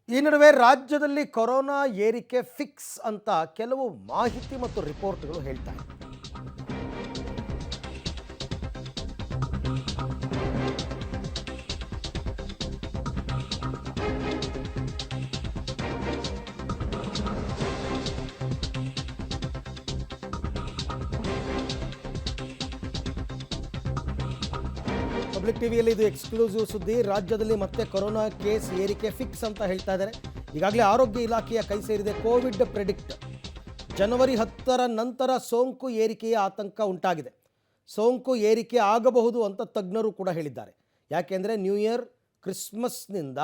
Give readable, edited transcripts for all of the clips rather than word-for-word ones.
ಈ ನಡುವೆ ರಾಜ್ಯದಲ್ಲಿ ಕೊರೋನಾ ಏರಿಕೆ ಫಿಕ್ಸ್ ಅಂತ ಕೆಲವು ಮಾಹಿತಿ ಮತ್ತು ರಿಪೋರ್ಟ್ಗಳು ಹೇಳ್ತಾ ಇದೆ. ಪಬ್ಲಿಕ್ ಟಿವಿಯಲ್ಲಿ ಇದು ಎಕ್ಸ್ಕ್ಲೂಸಿವ್ ಸುದ್ದಿ. ರಾಜ್ಯದಲ್ಲಿ ಮತ್ತೆ ಕೊರೋನಾ ಕೇಸ್ ಏರಿಕೆ ಫಿಕ್ಸ್ ಅಂತ ಹೇಳ್ತಾ ಇದ್ದಾರೆ. ಈಗಾಗಲೇ ಆರೋಗ್ಯ ಇಲಾಖೆಯ ಕೈ ಸೇರಿದೆ ಕೋವಿಡ್ ಪ್ರೆಡಿಕ್ಟ್. ಜನವರಿ 10ರ ನಂತರ ಸೋಂಕು ಏರಿಕೆಯ ಆತಂಕ ಉಂಟಾಗಿದೆ. ಸೋಂಕು ಏರಿಕೆ ಆಗಬಹುದು ಅಂತ ತಜ್ಞರು ಕೂಡ ಹೇಳಿದ್ದಾರೆ. ಯಾಕೆಂದರೆ ನ್ಯೂ ಇಯರ್ ಕ್ರಿಸ್ಮಸ್ನಿಂದ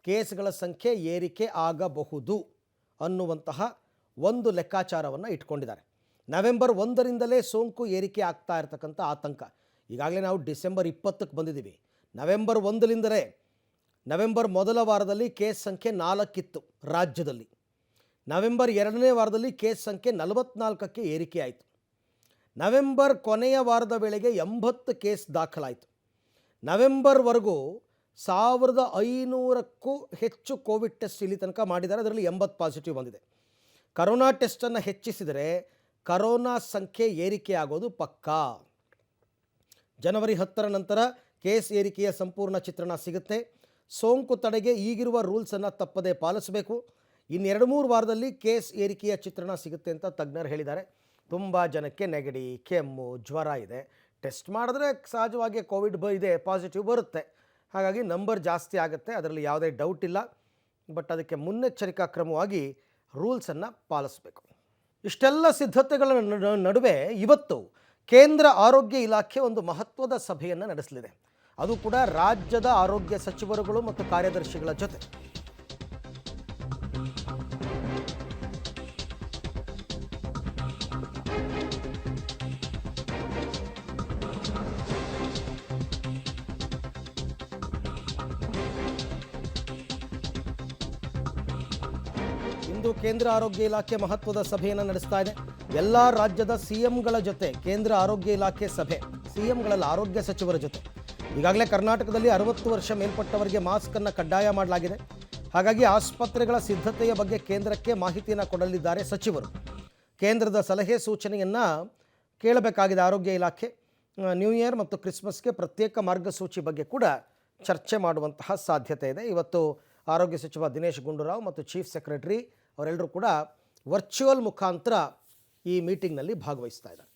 ಕೇಸ್ಗಳ ಸಂಖ್ಯೆ ಏರಿಕೆ ಆಗಬಹುದು ಅನ್ನುವಂತಹ ಒಂದು ಲೆಕ್ಕಾಚಾರವನ್ನು ಇಟ್ಕೊಂಡಿದ್ದಾರೆ. ನವೆಂಬರ್ 1ರಿಂದಲೇ ಸೋಂಕು ಏರಿಕೆ ಆಗ್ತಾ ಇರತಕ್ಕಂಥ ಆತಂಕ. ಈಗಾಗಲೇ ನಾವು ಡಿಸೆಂಬರ್ 20ಕ್ಕೆ ಬಂದಿದ್ದೀವಿ. ನವೆಂಬರ್ 1ರಿಂದಲೇ ನವೆಂಬರ್ ಮೊದಲ ವಾರದಲ್ಲಿ ಕೇಸ್ ಸಂಖ್ಯೆ 4 ಇತ್ತು ರಾಜ್ಯದಲ್ಲಿ. ನವೆಂಬರ್ 2ನೇ ವಾರದಲ್ಲಿ ಕೇಸ್ ಸಂಖ್ಯೆ 44ಕ್ಕೆ ಏರಿಕೆ ಆಯಿತು. ನವೆಂಬರ್ ಕೊನೆಯ ವಾರದ ವೇಳೆಗೆ 80 ಕೇಸ್ ದಾಖಲಾಯಿತು. ನವೆಂಬರ್ವರೆಗೂ 1500ಕ್ಕೂ ಹೆಚ್ಚು ಕೋವಿಡ್ ಟೆಸ್ಟ್ ಇಲ್ಲಿ ತನಕ ಮಾಡಿದ್ದಾರೆ. ಅದರಲ್ಲಿ 80 ಪಾಸಿಟಿವ್ ಬಂದಿದೆ. ಕರೋನಾ ಟೆಸ್ಟನ್ನು ಹೆಚ್ಚಿಸಿದರೆ ಕರೋನಾ ಸಂಖ್ಯೆ ಏರಿಕೆ ಆಗೋದು ಪಕ್ಕಾ. ಜನವರಿ 10ರ ನಂತರ ಕೇಸ್ ಏರಿಕೆಯ ಸಂಪೂರ್ಣ ಚಿತ್ರಣ ಸಿಗುತ್ತೆ. ಸೋಂಕು ತಡೆಗೆ ಈಗಿರುವ ರೂಲ್ಸನ್ನು ತಪ್ಪದೇ ಪಾಲಿಸಬೇಕು. ಇನ್ನು 2-3 ವಾರದಲ್ಲಿ ಕೇಸ್ ಏರಿಕೆಯ ಚಿತ್ರಣ ಸಿಗುತ್ತೆ ಅಂತ ತಜ್ಞರು ಹೇಳಿದ್ದಾರೆ. ತುಂಬ ಜನಕ್ಕೆ ನೆಗಡಿ, ಕೆಮ್ಮು, ಜ್ವರ ಇದೆ. ಟೆಸ್ಟ್ ಮಾಡಿದ್ರೆ ಸಹಜವಾಗಿ ಕೋವಿಡ್ ಇದೆ, ಪಾಸಿಟಿವ್ ಬರುತ್ತೆ. ಹಾಗಾಗಿ ನಂಬರ್ ಜಾಸ್ತಿ ಆಗುತ್ತೆ, ಅದರಲ್ಲಿ ಯಾವುದೇ ಡೌಟ್ ಇಲ್ಲ. ಬಟ್ ಅದಕ್ಕೆ ಮುನ್ನೆಚ್ಚರಿಕಾ ಕ್ರಮವಾಗಿ ರೂಲ್ಸನ್ನು ಪಾಲಿಸಬೇಕು. ಇಷ್ಟೆಲ್ಲ ಸಿದ್ಧತೆಗಳ ನಡುವೆ ಇವತ್ತು ಕೇಂದ್ರ ಆರೋಗ್ಯ ಇಲಾಖೆ ಒಂದು ಮಹತ್ವದ ಸಭೆಯನ್ನು ನಡೆಸಲಿದೆ. ಅದು ಕೂಡ ರಾಜ್ಯದ ಆರೋಗ್ಯ ಸಚಿವರುಗಳು ಮತ್ತು ಕಾರ್ಯದರ್ಶಿಗಳ ಜೊತೆ. ಇಂದು ಕೇಂದ್ರ ಆರೋಗ್ಯ ಇಲಾಖೆ ಮಹತ್ವದ ಸಭೆಯನ್ನು ನಡೆಸ್ತಾ ಇದೆ. ಎಲ್ಲ ರಾಜ್ಯದ ಸಿಎಂಗಳ ಜೊತೆ ಕೇಂದ್ರ ಆರೋಗ್ಯ ಇಲಾಖೆ ಸಭೆ. ಸಿಎಂಗಳಲ್ಲಿ ಆರೋಗ್ಯ ಸಚಿವರ ಜೊತೆ. ಈಗಾಗಲೇ ಕರ್ನಾಟಕದಲ್ಲಿ 60 ವರ್ಷ ಮೇಲ್ಪಟ್ಟವರಿಗೆ ಮಾಸ್ಕನ್ನು ಕಡ್ಡಾಯ ಮಾಡಲಾಗಿದೆ. ಹಾಗಾಗಿ ಆಸ್ಪತ್ರೆಗಳ ಸಿದ್ಧತೆಯ ಬಗ್ಗೆ ಕೇಂದ್ರಕ್ಕೆ ಮಾಹಿತಿಯನ್ನು ಕೊಡಲಿದ್ದಾರೆ ಸಚಿವರು. ಕೇಂದ್ರದ ಸಲಹೆ ಸೂಚನೆಯನ್ನು ಕೇಳಬೇಕಾಗಿದೆ ಆರೋಗ್ಯ ಇಲಾಖೆ. ನ್ಯೂ ಇಯರ್ ಮತ್ತು ಕ್ರಿಸ್ಮಸ್ಗೆ ಪ್ರತ್ಯೇಕ ಮಾರ್ಗಸೂಚಿ ಬಗ್ಗೆ ಕೂಡ ಚರ್ಚೆ ಮಾಡುವಂತಹ ಸಾಧ್ಯತೆ ಇದೆ. ಇವತ್ತು ಆರೋಗ್ಯ ಸಚಿವ ದಿನೇಶ್ ಗುಂಡೂರಾವ್ ಮತ್ತು ಚೀಫ್ ಸೆಕ್ರೆಟರಿ ಅವರೆಲ್ಲರೂ ಕೂಡ ವರ್ಚುವಲ್ ಮುಖಾಂತರ ಈ ಮೀಟಿಂಗ್ನಲ್ಲಿ ಭಾಗವಹಿಸ್ತಾ ಇದ್ದಾರೆ.